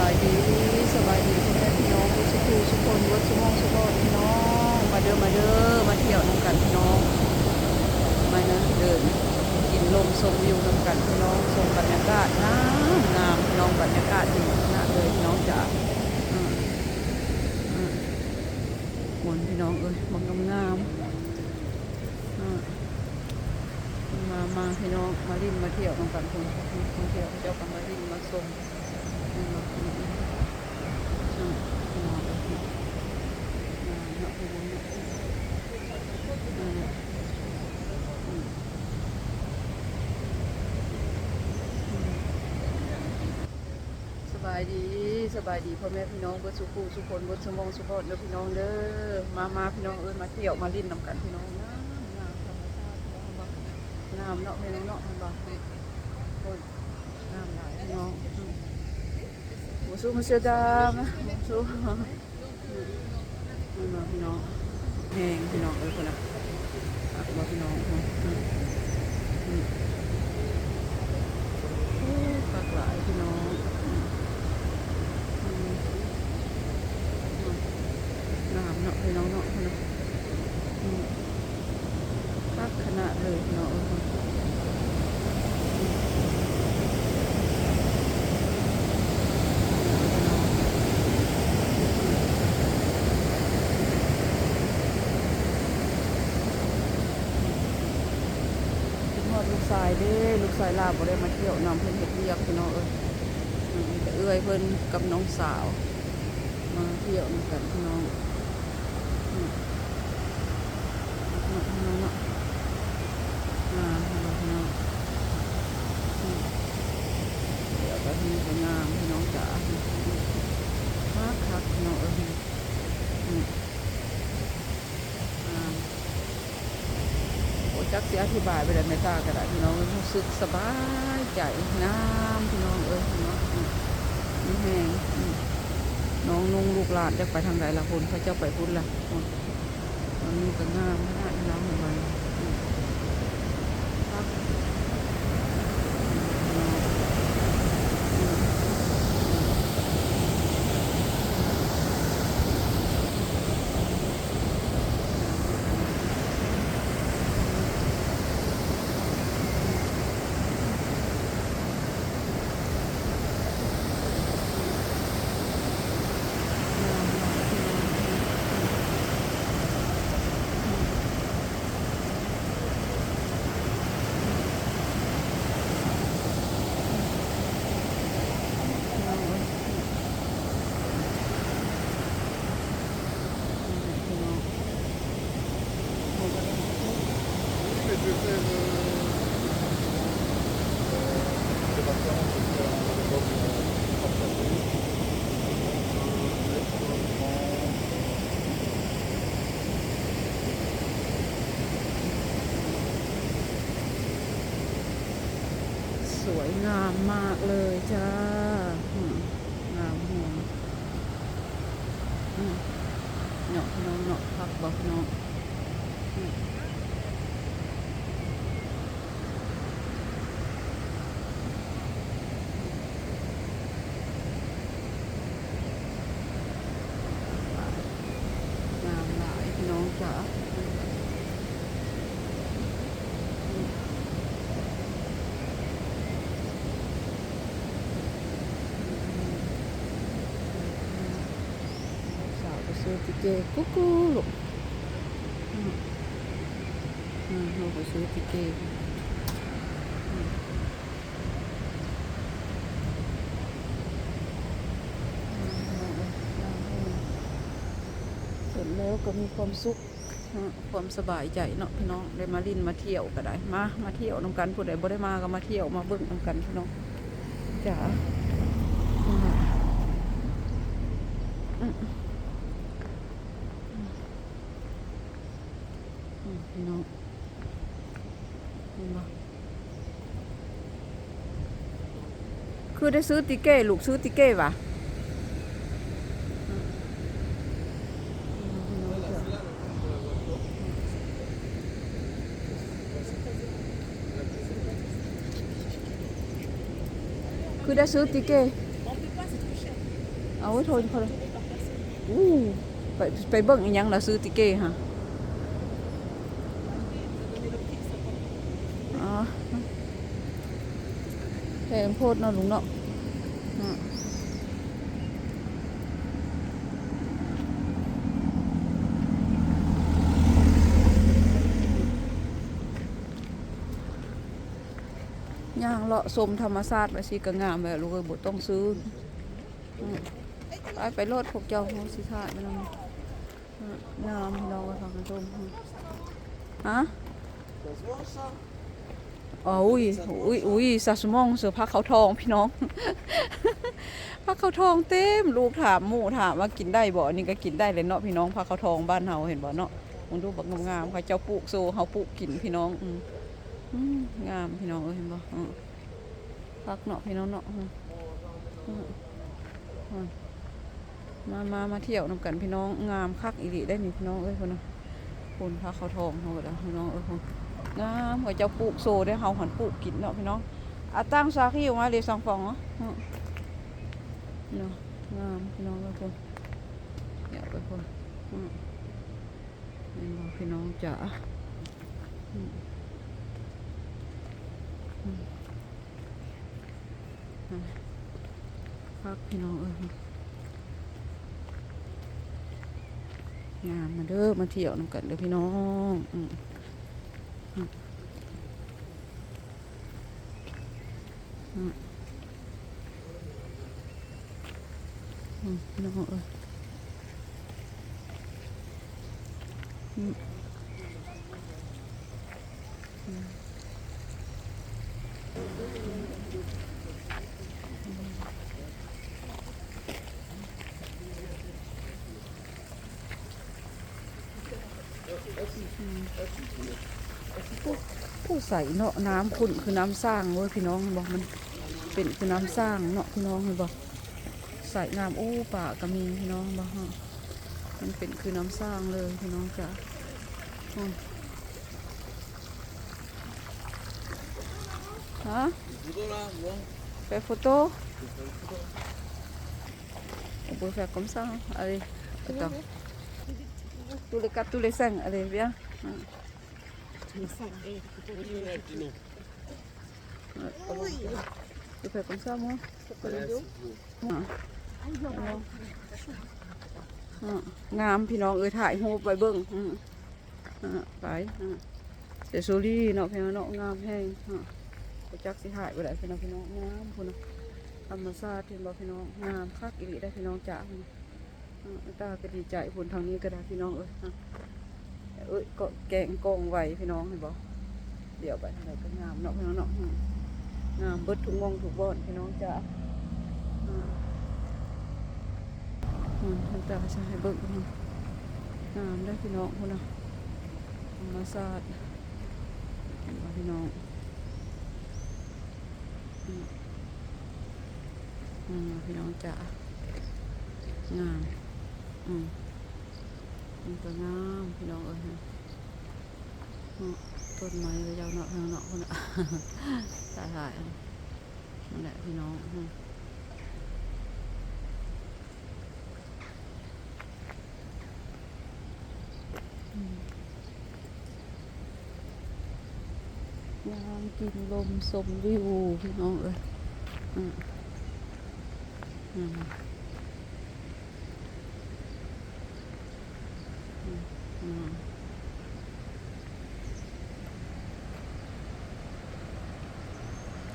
ายดีสบายดีพ่อแม่พี่น้องทุกสุขทุกคนวัดสุมองสุขอพี่น้องมาเด้อมาเที่ยวน้ำกันพี่น้องมานะเดินกินลมชมวิวนำกันพี่น้องชมบรรยากาศงามพี่น้องบรรยากาศดีขนาดเลยพี่น้องจ๋าอืมอืมมวนพี่น้องบังงามอืมมาพี่น้องมาลิ้นมาเที่ยวน้ำกันคนท่องเที่ยวเจ้ากันมาลิ้นมาชมอืมอืมอืมพี่น้องสบายดีพ่อแม่พี่น้องเบิดสุขุสุคนเบิดสมองสุขเด้อพี่น้องเด้อมาพี่น้องมาเที่ยวมาลิ้นนำกันพี่น้องงามธรรมชาติงามเนาะพี่น้องเนาะมันบอกโอ้ยงามหลายพี่น้องหมูสู้มันเสียดายนะหมูสู้พี่น้องแห้งพี่น้องคนน่ะบอกพี่น้องปากหลายพี่น้องงามเนาะพี่น้องเนาะนะปักขนาดเลยพี่น้องลูกชายเด้ลูกชายลาบ่ได้มาเที่ยวนำเพิ่นเฮ็ดเวียกพี่น้องแต่เอื้อยเพิ่นกับน้องสาวมาเที่ยวนำกันพี่น้องพี่น้องเนาะพี่น้องเดี๋ยวก็ที่งามพี่น้องจ๋าคักพี่น้องจักเสียอธิบายไปได้ไม่ตาก็ได้พี่น้องรู้สึกสบายใจน้ำพี่น้องพี่น้องนี่แห้งน้องนุ่งลูกหลานจะไปทางไหนละคนเขาเจ้าไปพุ่นละมันมีก็งามนะพี่น้องเห็นไหมสวยงามมากเลยจ้างามหัวเนาะพี่น้องเนาะพักบอกเนาะงามหลายพี่น้องจ๋าซื้อติเกตกุ๊กลูกเราไปซื้อติเกตเสร็จแล้วก็มีความสุขความสบายใจเนาะพี่น้องได้มาลิ้นมาเที่ยวก็ได้มาเที่ยวน้ำกันผู้ใดบ่ได้มาก็มาเที่ยวมาเบิ่งน้ำกันพี่น้องจ๋าพี่น้องคือได้ซื้อติเก้ลูกซื้อติเก้ปะคือได้ซื้อติเก้ เอาไว้โทนเขาเลยอู้ไปเบิ่งอีหยังล่ะซื้อติเก้ฮะอ๋อแพงโพดเนาะลุงเนาะย่างเลาะสมธรรมชาติไปสิก็งามแบบลูกเอ้ยบ่ต้องซื้อไปโลดพวกเจ้าโหสิทาดไปนำงามเราก็ทำกันชมฮะอ๋ออุ้ยซาสมองเสือพักเขาทองพี่น้อง พักเขาทองเต็มลูกถามหมู่ถามว่ากินได้บ่นี่ก็กินได้เลยเนาะพี่น้องพักเขาทองบ้านเฮาเห็นบ่เนาะมึงดูบักงามๆเขาเจ้าปลูกโซเฮาปลูกกินพี่น้องงามพี่น้องเห็นบ่พักเนาะพี่น้องเนาะมาเที่ยวนำกันพี่น้องงามคักอีหลีได้นี่พี่น้องเอ้ยคนนะคนพักเขาทองเฮาก็ได้พี่น้องคนงามเขาเจ้าปลูกโซได้เฮาหันปลูกกินเนาะพี่น้องตั้งซาขี้ออกมาเลย2 ฟองเนาะเนาะงามพี่น้องทุกคนเดี๋ยวไปคนนี่พี่น้องจ๋าพักพี่น้องงามมาเด้อมาเที่ยวนำกันเด้อพี่น้องพี่น้องผู้ใส่เนาะน้ำขุ่นคือน้ำสร้างเว้ยพี่น้องบอกมันเป็นคือน้ำสร้างเนาะพี่น้องเห็นบอกใส่งามโอ้ป่ากระมีพี่น้องบอกมันเป็นคือน้ำสร้างเลยพี่น้องจ๋าฮะไปโฟโต้on peut faire comme ça allez attends tous les 5 allez viens tu fais comme ça moiงามพี่น้องถ่ายรูปไปเบิ่งไปเดี๋ยวโซลี่เนาะพี่น้องเนาะงามแห้งจักสิถ่ายไปได้พี่น้องงามพุ่นธรรมชาติเห็นบ่พี่น้องงามคักอีหลีได้พี่น้องจ๋าตาก็ดีใจพุ่นทางนี้ก็ได้พี่น้องก็แกงกองไว้พี่น้องเห็นบ่เดี๋ยวไปทางไหนก็งามเนาะพี่น้องเนาะงามเบิดทุกมองทุกบ่อนพี่น้องจ๋าทางตาใช้เบิ่งงามได้พี่น้องพุ่นนะธรรมชาติเห็นบ่พี่น้องพี่น้องจ๋างามมันก็งามพี่น้องต้นไม้ยาวเนาะทางเนาะคนน่ะถ่ายนั่นแหละพี่น้องงามกินลมชมวิวพี่น้อง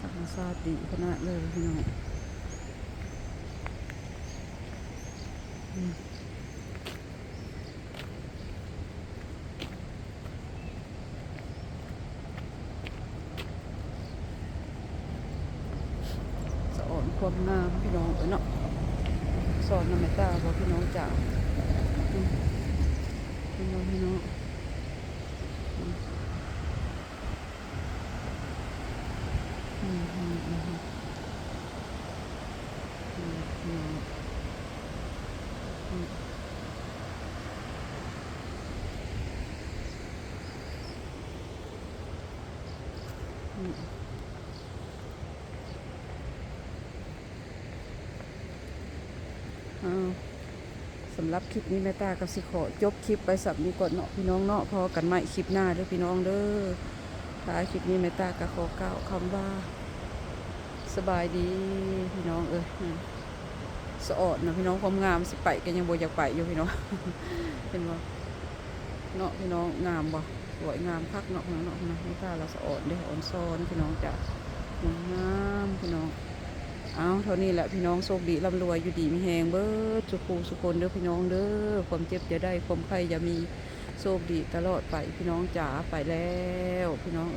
ธรรมชาติดีขนาดเลยพี่น้องสอนความงามพี่น้องเนาะสอนน้ำเมตตาบอกพี่น้องจ๋าพี่น้อง อ้าวสำหรับคลิปนี้แม่ตาก็สิขอจบคลิปไปสับนี้ก่อนเนาะพี่น้องเนาะพอกันใหม่คลิปหน้าเด้อพี่น้องเด้อท้ายคลิปนี้แม่ตาก็ขอกล่าวคำว่าสบายดีพี่น้องสะอดนะพี่น้องความงามสิไปกันยังบ่อยากไปอยู่พี่น้อง เห็นบ่เนาะพี่น้องงามบ่สวยงามคักเนาะพี่น้องเนาะนะแม่ตาเราสะอดเด้ออ่อนซ้อนพี่น้องจ้ะงามพี่น้อง เอาเท่านี้แหละพี่น้องโชคดีร่ำรวยอยู่ดีมีแหงเบิดสุขูสุคนเด้อพี่น้องเด้อความเจ็บจะได้ความไข้อย่ามีโชคดีตลอดไปพี่น้องจ๋าไปแล้วพี่น้อง